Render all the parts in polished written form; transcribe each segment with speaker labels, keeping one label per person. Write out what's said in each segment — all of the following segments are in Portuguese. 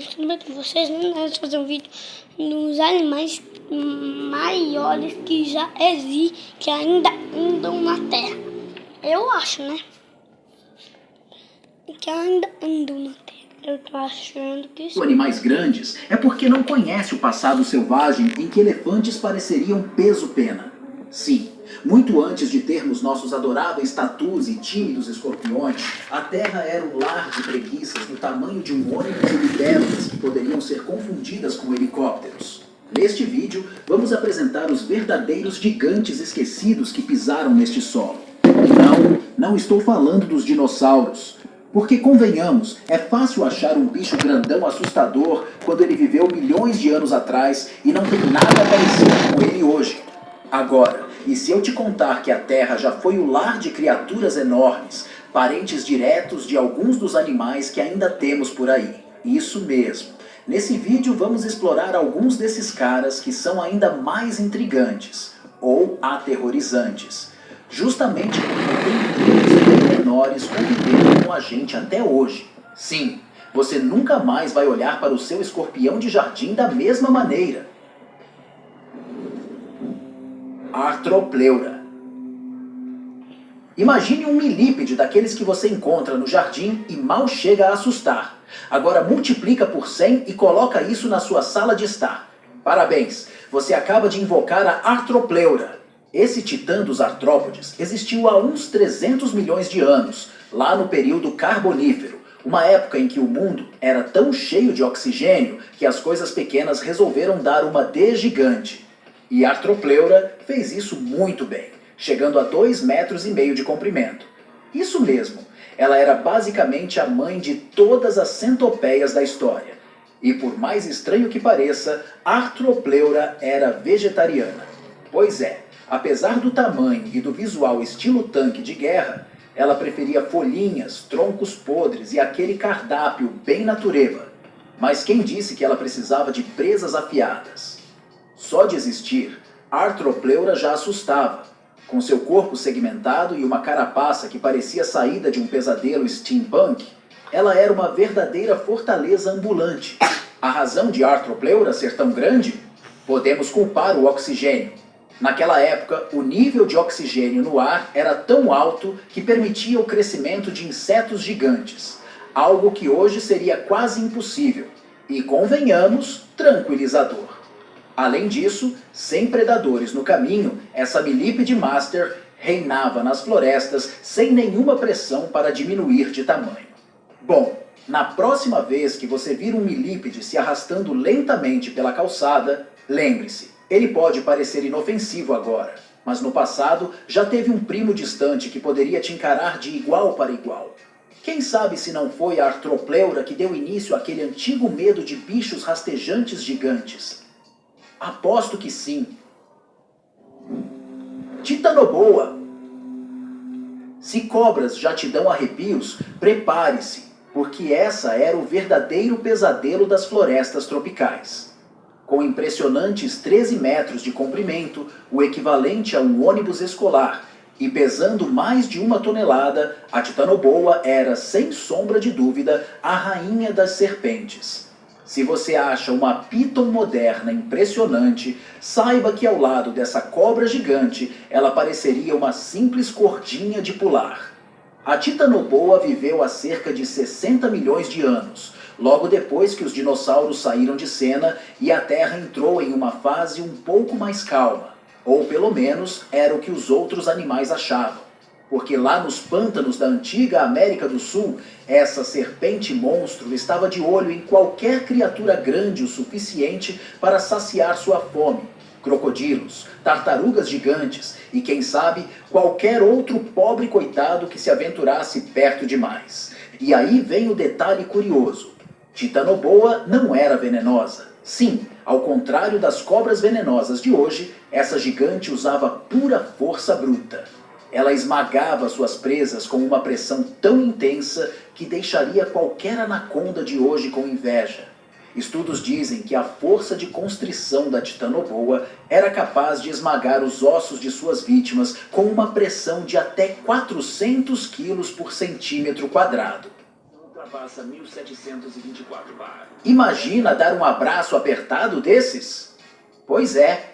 Speaker 1: Tudo bem com vocês? Nós vamos fazer um vídeo dos animais maiores que já existem, que ainda andam na Terra. Eu acho, né? Que ainda andam na Terra. Eu tô achando que sim.
Speaker 2: Animais grandes é porque não conhece o passado selvagem em que elefantes pareceriam peso-pena. Sim, muito antes de termos nossos adoráveis tatus e tímidos escorpiões, a Terra era um lar de preguiças do tamanho de um ônibus e libélulas que poderiam ser confundidas com helicópteros. Neste vídeo, vamos apresentar os verdadeiros gigantes esquecidos que pisaram neste solo. Não estou falando dos dinossauros. Porque, convenhamos, é fácil achar um bicho grandão assustador quando ele viveu milhões de anos atrás e não tem nada parecido com ele hoje. Agora, e se eu te contar que a Terra já foi o lar de criaturas enormes, parentes diretos de alguns dos animais que ainda temos por aí? Isso mesmo. Nesse vídeo vamos explorar alguns desses caras que são ainda mais intrigantes, ou aterrorizantes. Justamente porque tem muitos menores convivendo com a gente até hoje. Sim, você nunca mais vai olhar para o seu escorpião de jardim da mesma maneira. Arthropleura. Imagine um milípede daqueles que você encontra no jardim e mal chega a assustar. Agora multiplica por 100 e coloca isso na sua sala de estar. Parabéns, você acaba de invocar a Arthropleura. Esse titã dos artrópodes existiu há uns 300 milhões de anos, lá no período Carbonífero, uma época em que o mundo era tão cheio de oxigênio que as coisas pequenas resolveram dar uma D gigante. E Arthropleura fez isso muito bem, chegando a 2,5 metros de comprimento. Isso mesmo, ela era basicamente a mãe de todas as centopeias da história. E por mais estranho que pareça, Arthropleura era vegetariana. Pois é. Apesar do tamanho e do visual estilo tanque de guerra, ela preferia folhinhas, troncos podres e aquele cardápio bem natureba. Mas quem disse que ela precisava de presas afiadas? Só de existir, Arthropleura já assustava. Com seu corpo segmentado e uma carapaça que parecia saída de um pesadelo steampunk, ela era uma verdadeira fortaleza ambulante. A razão de Arthropleura ser tão grande? Podemos culpar o oxigênio. Naquela época, o nível de oxigênio no ar era tão alto que permitia o crescimento de insetos gigantes, algo que hoje seria quase impossível e, convenhamos, tranquilizador. Além disso, sem predadores no caminho, essa milípede master reinava nas florestas sem nenhuma pressão para diminuir de tamanho. Bom, na próxima vez que você vir um milípede se arrastando lentamente pela calçada, lembre-se, ele pode parecer inofensivo agora, mas no passado já teve um primo distante que poderia te encarar de igual para igual. Quem sabe se não foi a Arthropleura que deu início àquele antigo medo de bichos rastejantes gigantes? Aposto que sim. Titanoboa. Se cobras já te dão arrepios, prepare-se, porque essa era o verdadeiro pesadelo das florestas tropicais. Com impressionantes 13 metros de comprimento, o equivalente a um ônibus escolar, e pesando mais de 1 tonelada, a Titanoboa era, sem sombra de dúvida, a rainha das serpentes. Se você acha uma Python moderna impressionante, saiba que ao lado dessa cobra gigante, ela pareceria uma simples cordinha de pular. A Titanoboa viveu há cerca de 60 milhões de anos, logo depois que os dinossauros saíram de cena e a Terra entrou em uma fase um pouco mais calma, ou pelo menos era o que os outros animais achavam, porque lá nos pântanos da antiga América do Sul, essa serpente monstro estava de olho em qualquer criatura grande o suficiente para saciar sua fome, crocodilos, tartarugas gigantes e, quem sabe, qualquer outro pobre coitado que se aventurasse perto demais. E aí vem o detalhe curioso. Titanoboa não era venenosa. Sim, ao contrário das cobras venenosas de hoje, essa gigante usava pura força bruta. Ela esmagava suas presas com uma pressão tão intensa que deixaria qualquer anaconda de hoje com inveja. Estudos dizem que a força de constrição da Titanoboa era capaz de esmagar os ossos de suas vítimas com uma pressão de até 400 quilos por centímetro quadrado.
Speaker 3: ultrapassa 1724 bar.
Speaker 2: Imagina dar um abraço apertado desses? Pois é.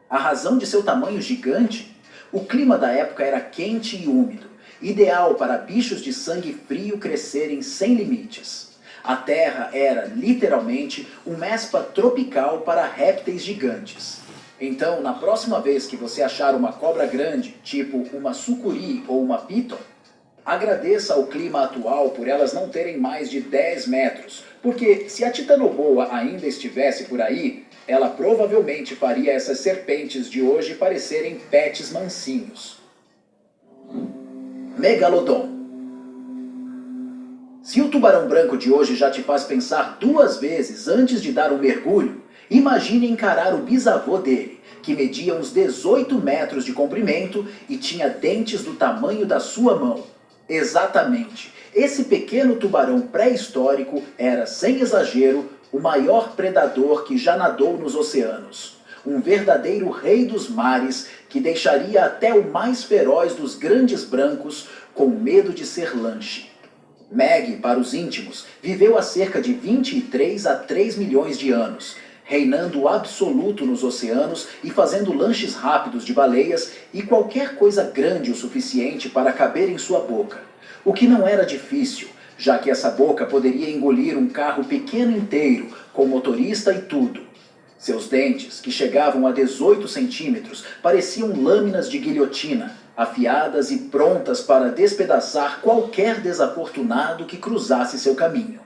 Speaker 2: A razão de seu tamanho gigante, o clima da época era quente e úmido, ideal para bichos de sangue frio crescerem sem limites. A Terra era, literalmente, um mespa tropical para répteis gigantes. Então, na próxima vez que você achar uma cobra grande, tipo uma sucuri ou uma piton, agradeça ao clima atual por elas não terem mais de 10 metros, porque se a titanoboa ainda estivesse por aí, ela provavelmente faria essas serpentes de hoje parecerem pets mansinhos. Megalodon. Se o tubarão branco de hoje já te faz pensar 2 vezes antes de dar um mergulho, imagine encarar o bisavô dele, que media uns 18 metros de comprimento e tinha dentes do tamanho da sua mão. Exatamente. Esse pequeno tubarão pré-histórico era, sem exagero, o maior predador que já nadou nos oceanos. Um verdadeiro rei dos mares que deixaria até o mais feroz dos grandes brancos com medo de ser lanche. Meg, para os íntimos, viveu há cerca de 23 a 3 milhões de anos, reinando absoluto nos oceanos e fazendo lanches rápidos de baleias e qualquer coisa grande o suficiente para caber em sua boca. O que não era difícil, já que essa boca poderia engolir um carro pequeno inteiro, com motorista e tudo. Seus dentes, que chegavam a 18 centímetros, pareciam lâminas de guilhotina, afiadas e prontas para despedaçar qualquer desafortunado que cruzasse seu caminho.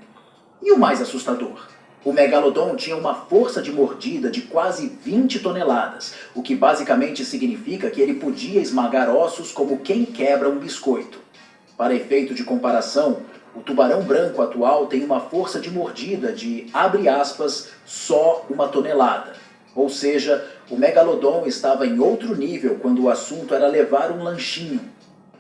Speaker 2: E o mais assustador? O megalodon tinha uma força de mordida de quase 20 toneladas, o que basicamente significa que ele podia esmagar ossos como quem quebra um biscoito. Para efeito de comparação, o tubarão branco atual tem uma força de mordida de, abre aspas, só 1 tonelada. Ou seja, o megalodon estava em outro nível quando o assunto era levar um lanchinho.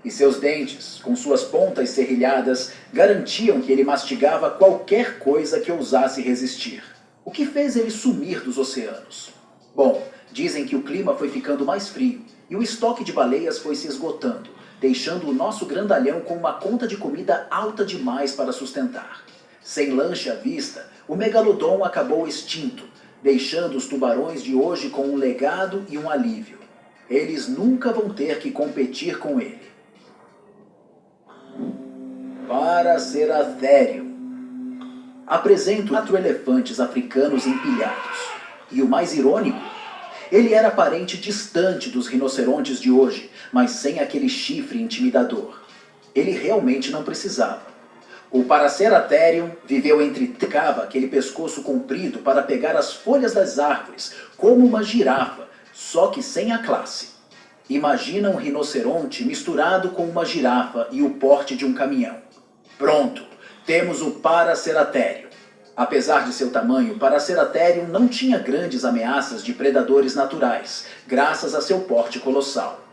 Speaker 2: E seus dentes, com suas pontas serrilhadas, garantiam que ele mastigava qualquer coisa que ousasse resistir. O que fez ele sumir dos oceanos? Bom, dizem que o clima foi ficando mais frio e o estoque de baleias foi se esgotando, deixando o nosso grandalhão com uma conta de comida alta demais para sustentar. Sem lanche à vista, o megalodon acabou extinto, deixando os tubarões de hoje com um legado e um alívio. Eles nunca vão ter que competir com ele. Paraceratherium. Apresento 4 elefantes africanos empilhados. E o mais irônico, ele era parente distante dos rinocerontes de hoje, mas sem aquele chifre intimidador. Ele realmente não precisava. O Paraceratherium viveu entre cava aquele pescoço comprido para pegar as folhas das árvores, como uma girafa, só que sem a classe. Imagina um rinoceronte misturado com uma girafa e o porte de um caminhão. Pronto, temos o Paraceratherium. Apesar de seu tamanho, o Paraceratherium não tinha grandes ameaças de predadores naturais, graças a seu porte colossal.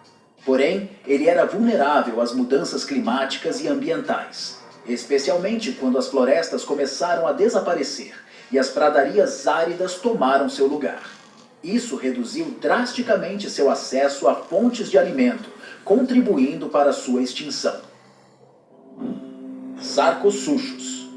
Speaker 2: Porém, ele era vulnerável às mudanças climáticas e ambientais, especialmente quando as florestas começaram a desaparecer e as pradarias áridas tomaram seu lugar. Isso reduziu drasticamente seu acesso a fontes de alimento, contribuindo para sua extinção. Sarcosuchus.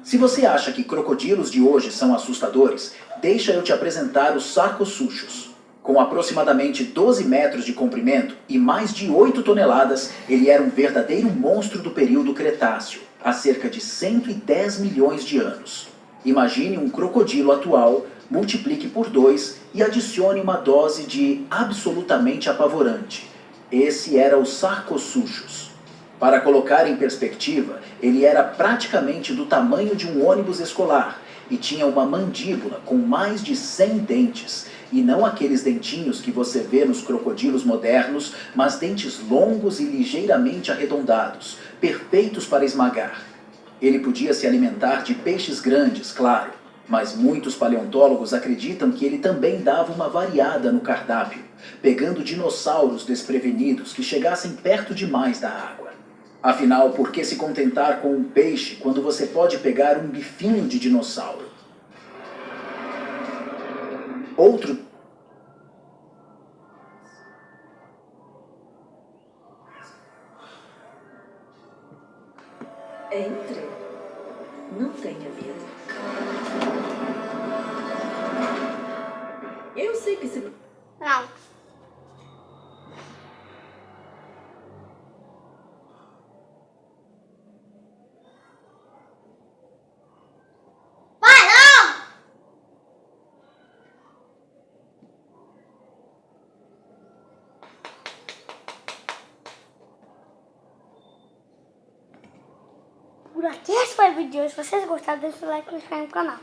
Speaker 2: Se você acha que crocodilos de hoje são assustadores, deixa eu te apresentar os Sarcosuchus. Com aproximadamente 12 metros de comprimento e mais de 8 toneladas, ele era um verdadeiro monstro do período Cretáceo, há cerca de 110 milhões de anos. Imagine um crocodilo atual, multiplique por 2 e adicione uma dose de absolutamente apavorante. Esse era o Sarcosuchus. Para colocar em perspectiva, ele era praticamente do tamanho de um ônibus escolar e tinha uma mandíbula com mais de 100 dentes, e não aqueles dentinhos que você vê nos crocodilos modernos, mas dentes longos e ligeiramente arredondados, perfeitos para esmagar. Ele podia se alimentar de peixes grandes, claro, mas muitos paleontólogos acreditam que ele também dava uma variada no cardápio, pegando dinossauros desprevenidos que chegassem perto demais da água. Afinal, por que se contentar com um peixe quando você pode pegar um bifinho de dinossauro? Outro
Speaker 4: Entre. Não tenha medo. Eu sei que se...
Speaker 1: Não. Vai, não! Por aqui esse foi o vídeo de hoje. Se vocês gostaram, deixa o like e se inscreve no canal.